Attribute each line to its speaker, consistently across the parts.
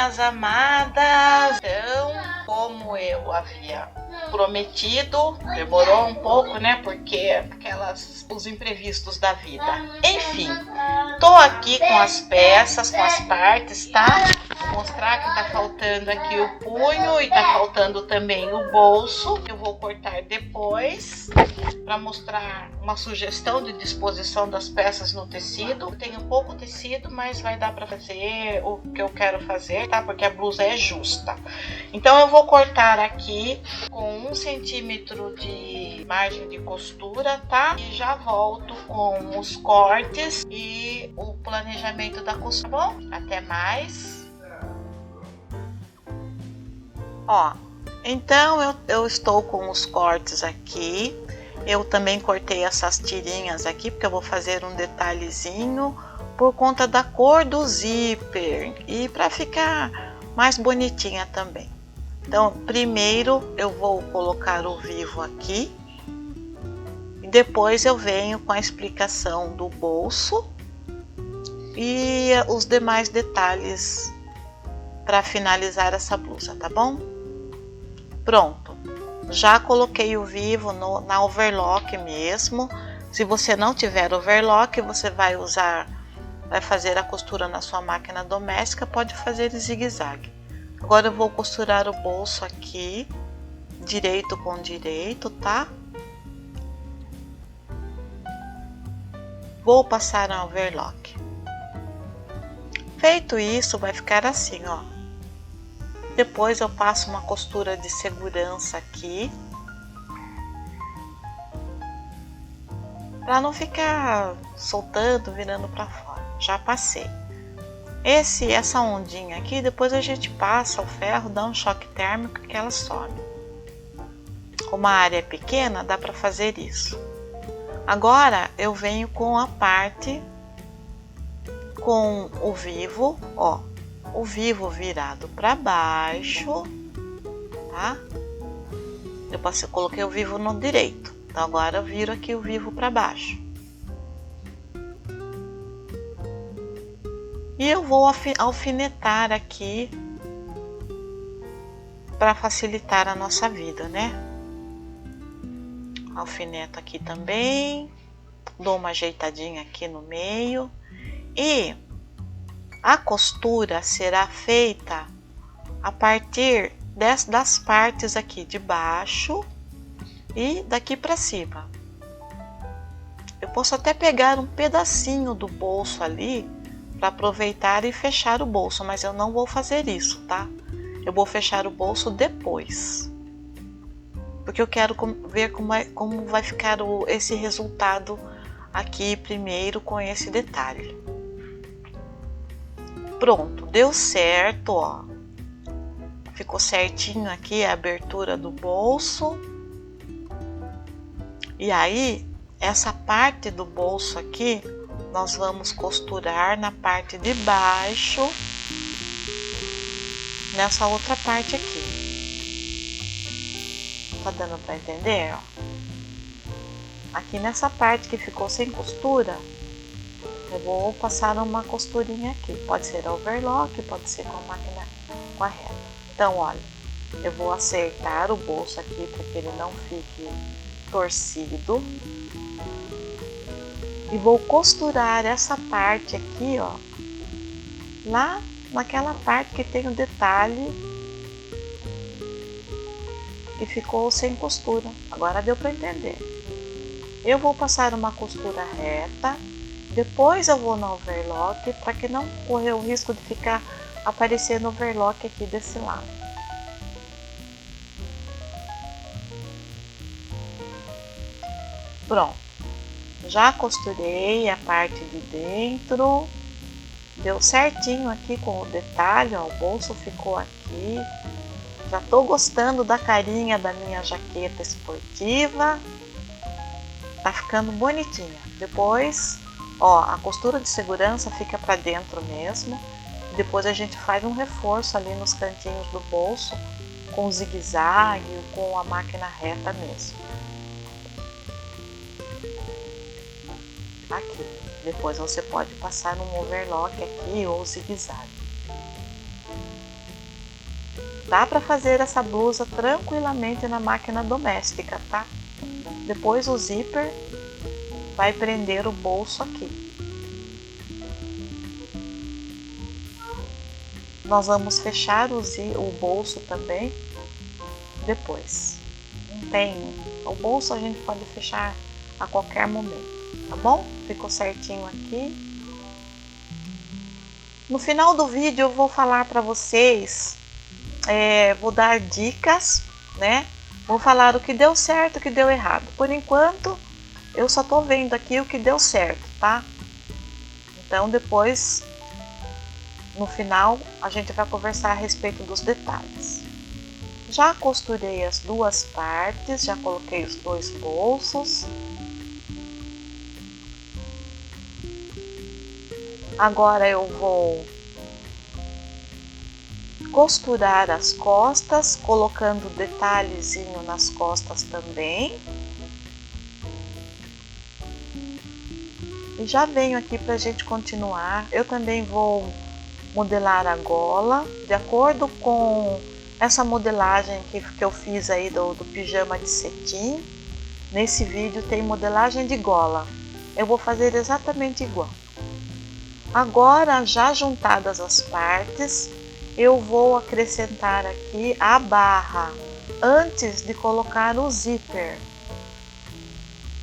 Speaker 1: minhas amadas! Então, como eu havia prometido, demorou um pouco, né? Porque os imprevistos da vida. Enfim, tô aqui com as peças, com as partes, tá? Vou mostrar que tá faltando aqui o punho e tá faltando também o bolso. Eu vou cortar depois para mostrar uma sugestão de disposição das peças no tecido. Eu tenho pouco tecido, mas vai dar para fazer o que eu quero fazer, tá? Porque a blusa é justa. Então eu vou cortar aqui com 1 centímetro de margem de costura, tá? E já volto com os cortes e o planejamento da costura, tá bom? Até mais! Ó, então eu estou com os cortes aqui. Eu também cortei essas tirinhas aqui, porque eu vou fazer um detalhezinho por conta da cor do zíper e para ficar mais bonitinha também. Então, primeiro eu vou colocar o vivo aqui e depois eu venho com a explicação do bolso e os demais detalhes para finalizar essa blusa, tá bom? Pronto, já coloquei o vivo na overlock mesmo. Se você não tiver overlock, você vai fazer a costura na sua máquina doméstica, pode fazer em zigue-zague. Agora eu vou costurar o bolso aqui, direito com direito, tá? Vou passar a overlock. Feito isso, vai ficar assim, ó. Depois eu passo uma costura de segurança aqui, para não ficar soltando, virando para fora. Já passei. Essa ondinha aqui, depois a gente passa o ferro, dá um choque térmico que ela some. Como a área é pequena, dá para fazer isso. Agora eu venho com a parte com o vivo, ó. O vivo virado para baixo, tá? Eu coloquei o vivo no direito, então agora eu viro aqui o vivo para baixo. E eu vou alfinetar aqui para facilitar a nossa vida, né? Alfineto aqui também, dou uma ajeitadinha aqui no meio e a costura será feita a partir das partes aqui de baixo e daqui para cima. Eu posso até pegar um pedacinho do bolso ali para aproveitar e fechar o bolso, mas eu não vou fazer isso, tá? Eu vou fechar o bolso depois, porque eu quero ver como vai ficar esse resultado aqui primeiro com esse detalhe. Pronto, deu certo, ó. Ficou certinho aqui a abertura do bolso. E aí, essa parte do bolso aqui, nós vamos costurar na parte de baixo, nessa outra parte aqui. Tá dando para entender, ó? Aqui nessa parte que ficou sem costura, eu vou passar uma costurinha aqui, pode ser overlock, pode ser com a máquina com a reta. Então, olha, eu vou acertar o bolso aqui para que ele não fique torcido. E vou costurar essa parte aqui, ó, lá naquela parte que tem o detalhe que ficou sem costura. Agora deu para entender. Eu vou passar uma costura reta. Depois eu vou no overlock para que não correr o risco de ficar aparecendo overlock aqui desse lado. Pronto, já costurei a parte de dentro, deu certinho aqui com o detalhe, ó, o bolso ficou aqui. Já tô gostando da carinha da minha jaqueta esportiva, tá ficando bonitinha. Depois, ó, a costura de segurança fica para dentro mesmo. Depois a gente faz um reforço ali nos cantinhos do bolso com zigue-zague ou com a máquina reta mesmo. Aqui. Depois você pode passar um overlock aqui ou zigue-zague. Dá para fazer essa blusa tranquilamente na máquina doméstica, tá? Depois o zíper vai prender o bolso aqui. Nós vamos fechar o bolso também depois. Não tem, o bolso a gente pode fechar a qualquer momento, tá bom? Ficou certinho aqui. No final do vídeo eu vou falar para vocês, vou dar dicas, né? Vou falar o que deu certo e o que deu errado. Por enquanto, eu só tô vendo aqui o que deu certo, tá? Então depois, no final, a gente vai conversar a respeito dos detalhes. Já costurei as duas partes, já coloquei os dois bolsos. Agora eu vou costurar as costas, colocando detalhezinho nas costas também. E já venho aqui para a gente continuar. Eu também vou modelar a gola, de acordo com essa modelagem que eu fiz aí do pijama de cetim. Nesse vídeo tem modelagem de gola. Eu vou fazer exatamente igual. Agora, já juntadas as partes, eu vou acrescentar aqui a barra antes de colocar o zíper.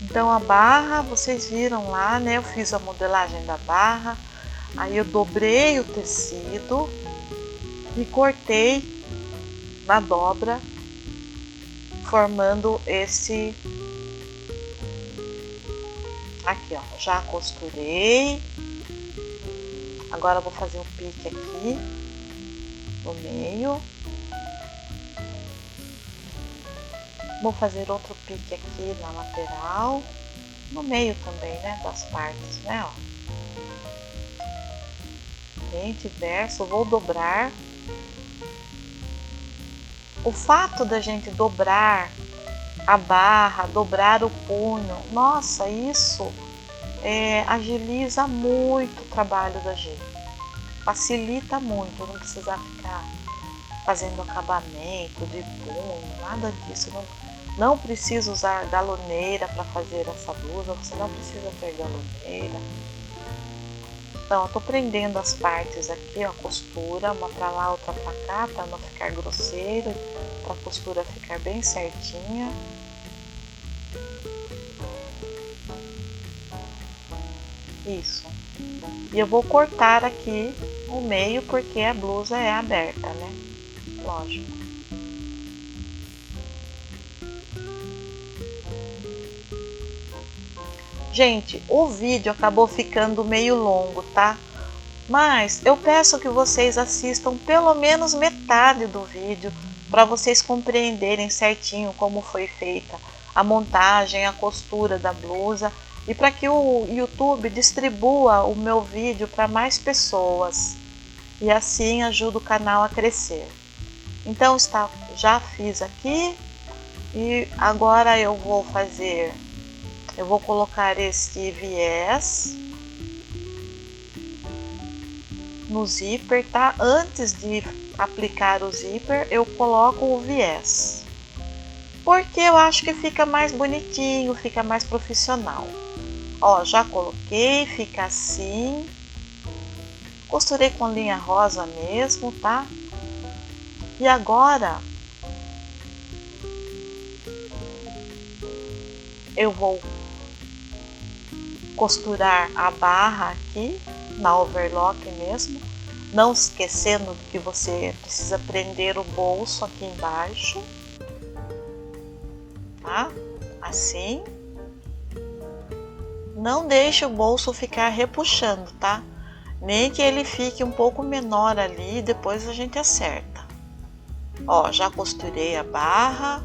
Speaker 1: Então a barra, vocês viram lá, né? Eu fiz a modelagem da barra, aí eu dobrei o tecido e cortei na dobra, formando esse aqui, ó. Já costurei. Agora eu vou fazer um pique aqui no meio. Vou fazer outro pique aqui na lateral, no meio também, né, das partes, né, ó. Frente e verso, vou dobrar. O fato da gente dobrar a barra, dobrar o punho, nossa, isso agiliza muito o trabalho da gente, facilita muito, não precisa ficar fazendo acabamento de punho, nada disso, não precisa usar galoneira para fazer essa blusa, você não precisa ter galoneira. Então eu tô prendendo as partes aqui, ó, costura, uma para lá, outra para cá, para não ficar grosseiro, para a costura ficar bem certinha. Isso. E eu vou cortar aqui o meio porque a blusa é aberta, né? Lógico. Gente, o vídeo acabou ficando meio longo, tá? Mas eu peço que vocês assistam pelo menos metade do vídeo para vocês compreenderem certinho como foi feita a montagem, a costura da blusa e para que o YouTube distribua o meu vídeo para mais pessoas e assim ajuda o canal a crescer. Então já fiz aqui e agora eu vou colocar esse viés no zíper, tá? Antes de aplicar o zíper, eu coloco o viés, porque eu acho que fica mais bonitinho, fica mais profissional. Ó, já coloquei, fica assim. Costurei com linha rosa mesmo, tá? E agora eu vou costurar a barra aqui na overlock mesmo, não esquecendo que você precisa prender o bolso aqui embaixo, tá? Assim. Não deixe o bolso ficar repuxando, tá? Nem que ele fique um pouco menor ali, depois a gente acerta. Ó, já costurei a barra.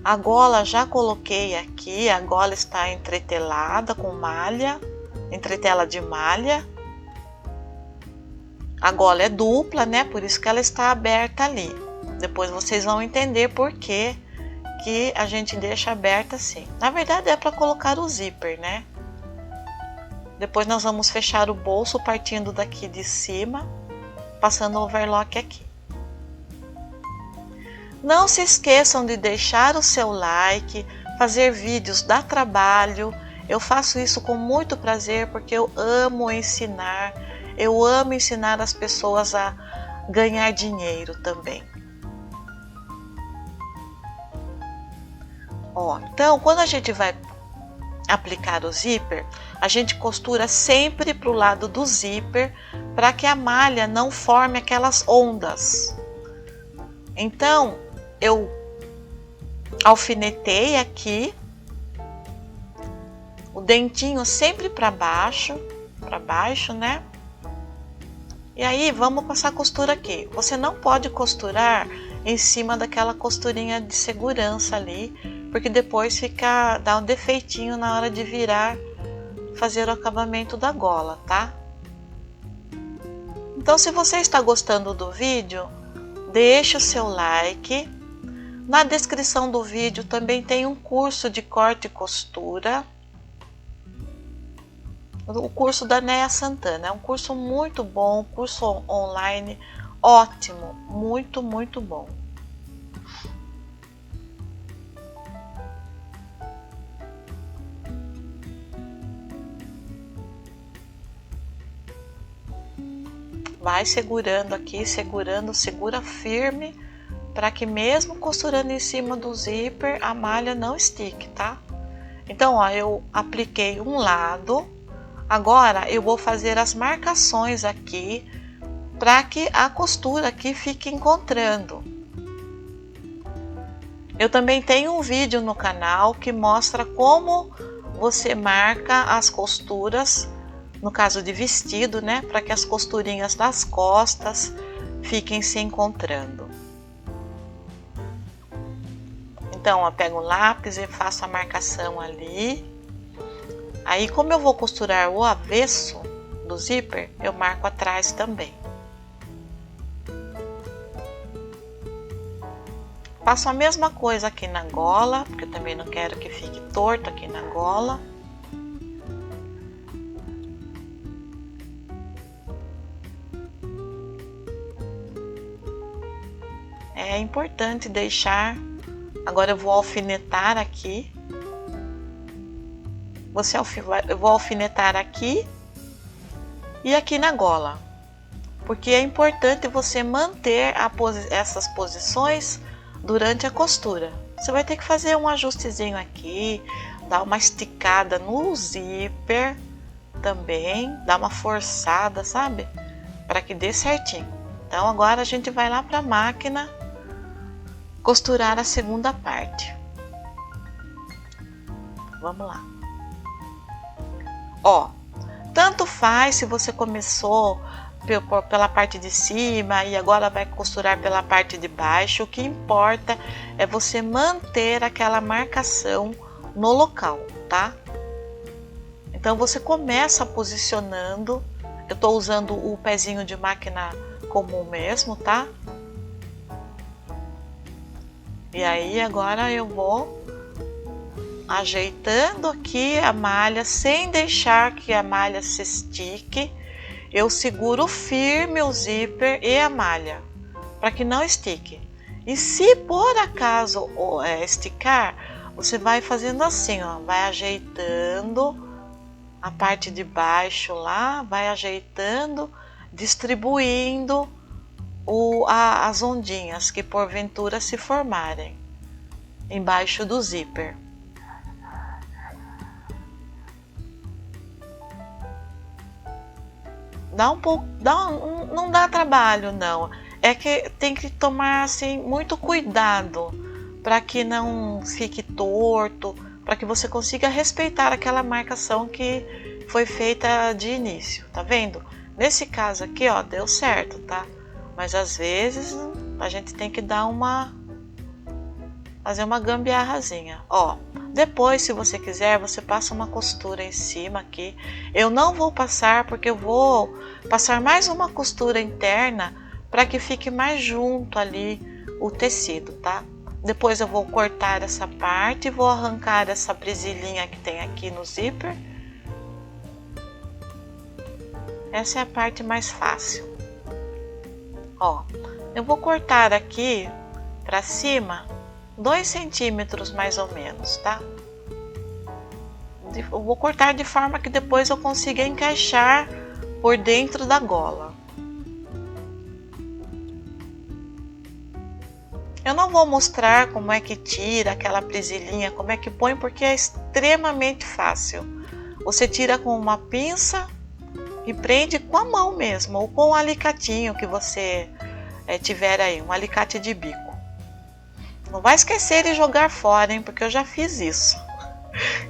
Speaker 1: A gola já coloquei aqui, a gola está entretelada com malha, entretela de malha. A gola é dupla, né? Por isso que ela está aberta ali. Depois vocês vão entender por que a gente deixa aberta assim. Na verdade é para colocar o zíper, né? Depois nós vamos fechar o bolso partindo daqui de cima. passando o overlock aqui. Não se esqueçam de deixar o seu like, fazer vídeos dá trabalho. Eu faço isso com muito prazer porque eu amo ensinar. Eu amo ensinar as pessoas a ganhar dinheiro também. Ó, então, quando a gente vai aplicar o zíper, a gente costura sempre para o lado do zíper para que a malha não forme aquelas ondas. Então, eu alfinetei aqui o dentinho sempre para baixo, né? E aí vamos passar a costura aqui. Você não pode costurar em cima daquela costurinha de segurança ali, porque depois dá um defeitinho na hora de virar, fazer o acabamento da gola, tá? Então, se você está gostando do vídeo, deixe o seu like. Na descrição do vídeo também tem um curso de corte e costura. O curso da Néia Santana. É um curso muito bom, curso online ótimo, muito, muito bom. Vai segurando aqui, segura firme, para que mesmo costurando em cima do zíper, a malha não estique, tá? Então, ó, eu apliquei um lado, agora eu vou fazer as marcações aqui, para que a costura aqui fique encontrando. Eu também tenho um vídeo no canal que mostra como você marca as costuras, no caso de vestido, né, para que as costurinhas das costas fiquem se encontrando. Então, eu pego o lápis e faço a marcação ali. Aí, como eu vou costurar o avesso do zíper, eu marco atrás também. Faço a mesma coisa aqui na gola, porque eu também não quero que fique torto aqui na gola. É importante deixar. Agora eu vou alfinetar aqui. Eu vou alfinetar aqui e aqui na gola, porque é importante você manter essas posições durante a costura. Você vai ter que fazer um ajustezinho aqui, dar uma esticada no zíper também, dar uma forçada, sabe? Para que dê certinho. Então agora a gente vai lá para a máquina costurar a segunda parte. Vamos lá. Ó, tanto faz se você começou pela parte de cima e agora vai costurar pela parte de baixo. O que importa é você manter aquela marcação no local, tá? Então você começa posicionando. Eu tô usando o pezinho de máquina comum mesmo, tá? E aí agora eu vou ajeitando aqui a malha sem deixar que a malha se estique. Eu seguro firme o zíper e a malha para que não estique. E se por acaso esticar, você vai fazendo assim, ó, vai ajeitando a parte de baixo lá, vai ajeitando, distribuindo as ondinhas que porventura se formarem embaixo do zíper. Não dá trabalho, não. É que tem que tomar assim muito cuidado para que não fique torto, para que você consiga respeitar aquela marcação que foi feita de início, tá vendo? Nesse caso aqui, ó, deu certo, tá? Mas às vezes a gente tem que fazer uma gambiarrazinha, ó. Depois, se você quiser, você passa uma costura em cima aqui. Eu não vou passar porque eu vou passar mais uma costura interna para que fique mais junto ali o tecido, tá? Depois eu vou cortar essa parte e vou arrancar essa presilhinha que tem aqui no zíper. Essa é a parte mais fácil. Ó, eu vou cortar aqui pra cima 2 centímetros mais ou menos, tá? Eu vou cortar de forma que depois eu consiga encaixar por dentro da gola. Eu não vou mostrar como é que tira aquela presilhinha, como é que põe, porque é extremamente fácil. Você tira com uma pinça e prende com a mão mesmo, ou com um alicatinho que você tiver aí, um alicate de bico. Não vai esquecer de jogar fora, hein, porque eu já fiz isso.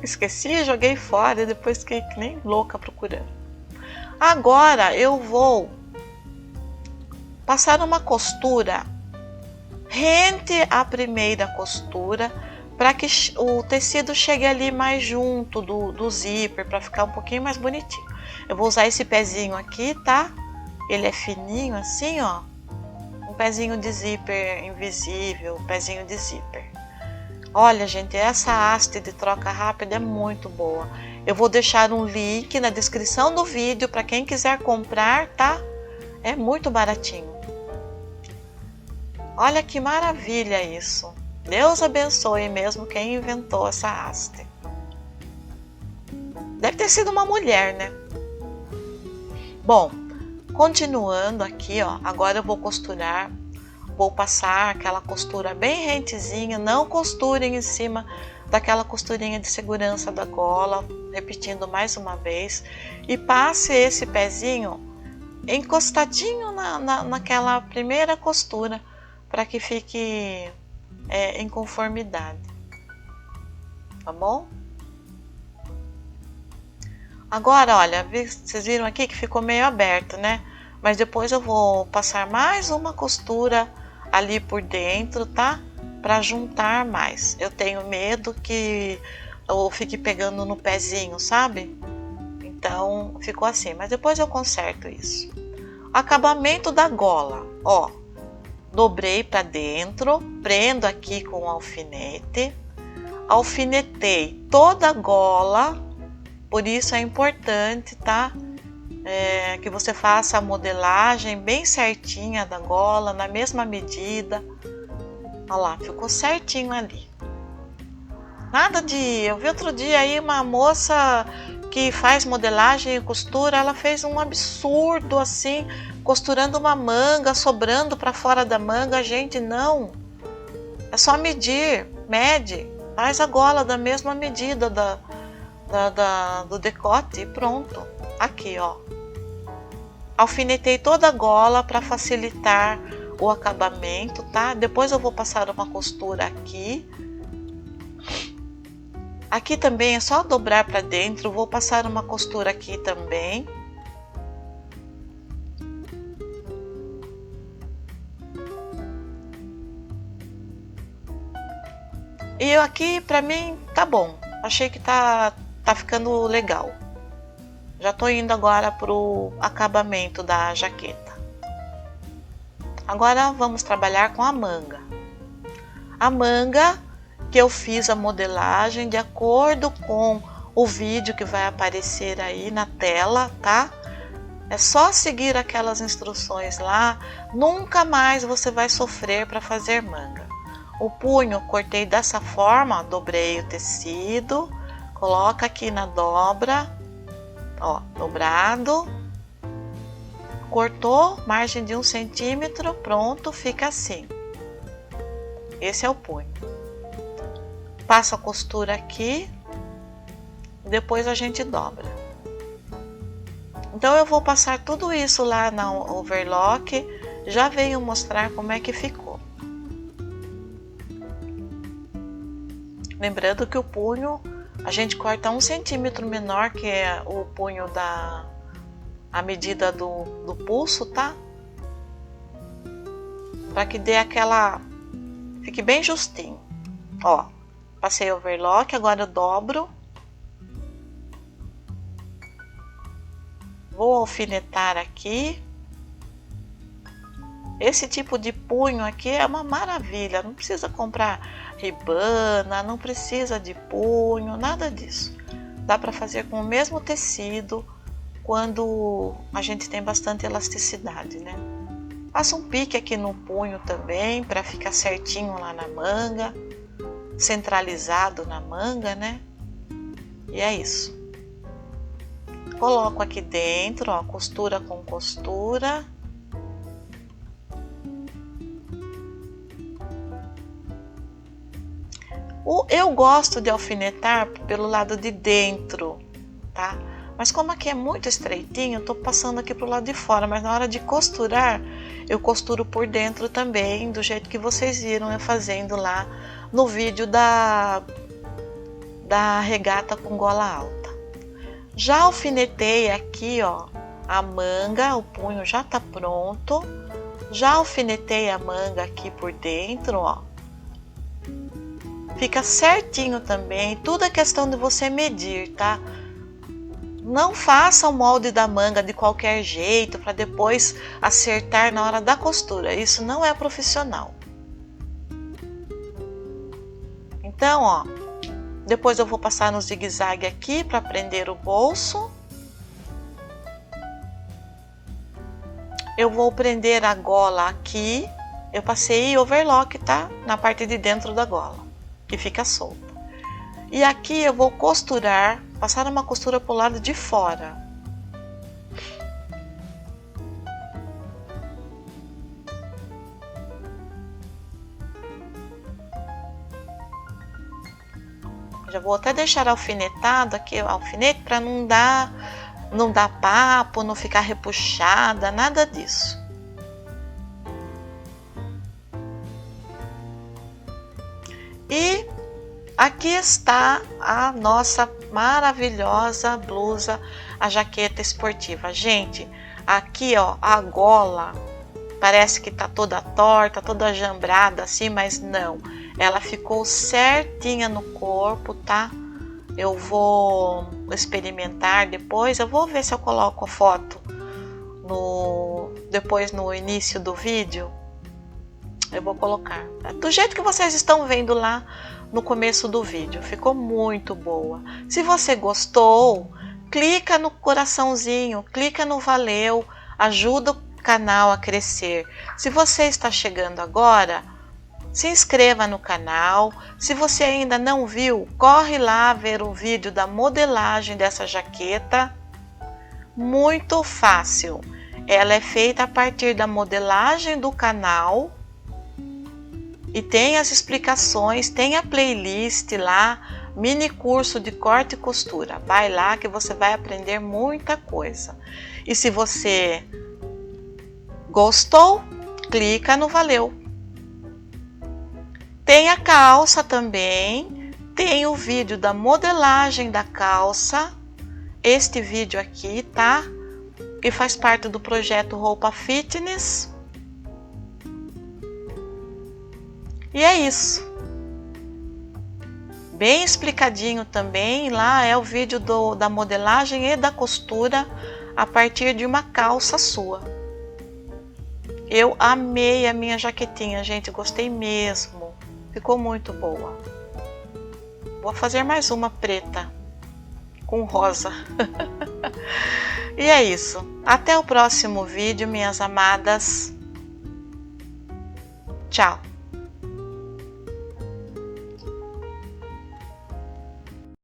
Speaker 1: Esqueci, joguei fora e depois fiquei que nem louca procurando. Agora eu vou passar uma costura rente à primeira costura para que o tecido chegue ali mais junto do zíper, para ficar um pouquinho mais bonitinho. Eu vou usar esse pezinho aqui, tá? Ele é fininho assim, ó. Um pezinho de zíper invisível, um pezinho de zíper. Olha, gente, essa haste de troca rápida é muito boa. Eu vou deixar um link na descrição do vídeo para quem quiser comprar, tá? É muito baratinho. Olha que maravilha isso. Deus abençoe mesmo quem inventou essa haste. Deve ter sido uma mulher, né? Bom, continuando aqui, ó. Agora eu vou costurar. Vou passar aquela costura bem rentezinha. Não costurem em cima daquela costurinha de segurança da gola. Repetindo mais uma vez. E passe esse pezinho encostadinho naquela primeira costura, para que fique em conformidade, tá bom? Agora, olha, vocês viram aqui que ficou meio aberto, né? Mas depois eu vou passar mais uma costura ali por dentro, tá? Para juntar mais. Eu tenho medo que eu fique pegando no pezinho, sabe? Então, ficou assim, mas depois eu conserto isso. Acabamento da gola, ó. Dobrei para dentro, prendo aqui com o alfinete, alfinetei toda a gola, por isso é importante, tá? Que você faça a modelagem bem certinha da gola, na mesma medida. Olha lá, ficou certinho ali. Nada de... Eu vi outro dia aí uma moça que faz modelagem e costura, ela fez um absurdo assim, costurando uma manga, sobrando para fora da manga. Gente, não. É só medir, mede, faz a gola da mesma medida do decote e pronto. Aqui, ó. Alfinetei toda a gola para facilitar o acabamento, tá? Depois eu vou passar uma costura aqui. Aqui também é só dobrar para dentro, vou passar uma costura aqui também. E aqui para mim tá bom, achei que tá ficando legal. Já tô indo agora pro acabamento da jaqueta. Agora vamos trabalhar com a manga. A manga que eu fiz a modelagem de acordo com o vídeo que vai aparecer aí na tela, tá? É só seguir aquelas instruções lá, nunca mais você vai sofrer para fazer manga. O punho cortei dessa forma, dobrei o tecido, coloca aqui na dobra, ó, dobrado, cortou, margem de 1 centímetro, pronto, fica assim. Esse é o punho. Passo a costura aqui, depois a gente dobra. Então eu vou passar tudo isso lá na overlock, já venho mostrar como é que ficou. Lembrando que o punho a gente corta 1 centímetro menor que é o punho a medida do pulso, tá? Para que dê aquela, fique bem justinho. Ó, passei overlock, agora eu dobro. Vou alfinetar aqui. Esse tipo de punho aqui é uma maravilha, não precisa comprar ribana, não precisa de punho, nada disso. Dá para fazer com o mesmo tecido quando a gente tem bastante elasticidade, né? Faça um pique aqui no punho também, para ficar certinho lá na manga, centralizado na manga, né? E é isso. Coloco aqui dentro, ó, costura com costura. Eu gosto de alfinetar pelo lado de dentro, tá? Mas como aqui é muito estreitinho, eu tô passando aqui pro lado de fora, mas na hora de costurar, eu costuro por dentro também, do jeito que vocês viram eu fazendo lá no vídeo da regata com gola alta. Já alfinetei aqui, ó, a manga, o punho já tá pronto. Já alfinetei a manga aqui por dentro, ó. Fica certinho também, tudo é questão de você medir, tá? Não faça o molde da manga de qualquer jeito para depois acertar na hora da costura. Isso não é profissional. Então, ó, depois eu vou passar no zigue-zague aqui para prender o bolso. Eu vou prender a gola aqui. Eu passei overlock, tá? Na parte de dentro da gola, que fica solta. E aqui eu vou costurar, passar uma costura pro lado de fora. Já vou até deixar alfinetado aqui o alfinete para não dar papo, não ficar repuxada, nada disso. E aqui está a nossa maravilhosa blusa, a jaqueta esportiva. Gente, aqui ó, a gola parece que tá toda torta, toda jambrada assim, mas não. Ela ficou certinha no corpo, tá? Eu vou experimentar depois, eu vou ver se eu coloco a foto depois no início do vídeo. Eu vou colocar do jeito que vocês estão vendo lá no começo do vídeo. Ficou muito boa. Se você gostou, clica no coraçãozinho, clica no valeu, ajuda o canal a crescer. Se você está chegando agora, se inscreva no canal. Se você ainda não viu, corre lá ver o vídeo da modelagem dessa jaqueta. Muito fácil. Ela é feita a partir da modelagem do canal. E tem as explicações, tem a playlist lá, mini curso de corte e costura. Vai lá que você vai aprender muita coisa. E se você gostou, clica no valeu. Tem a calça também, tem o vídeo da modelagem da calça, este vídeo aqui, tá? Que faz parte do projeto Roupa Fitness. E é isso. Bem explicadinho também, lá é o vídeo da modelagem e da costura a partir de uma calça sua. Eu amei a minha jaquetinha, gente, gostei mesmo. Ficou muito boa. Vou fazer mais uma preta com rosa. E é isso. Até o próximo vídeo, minhas amadas. Tchau.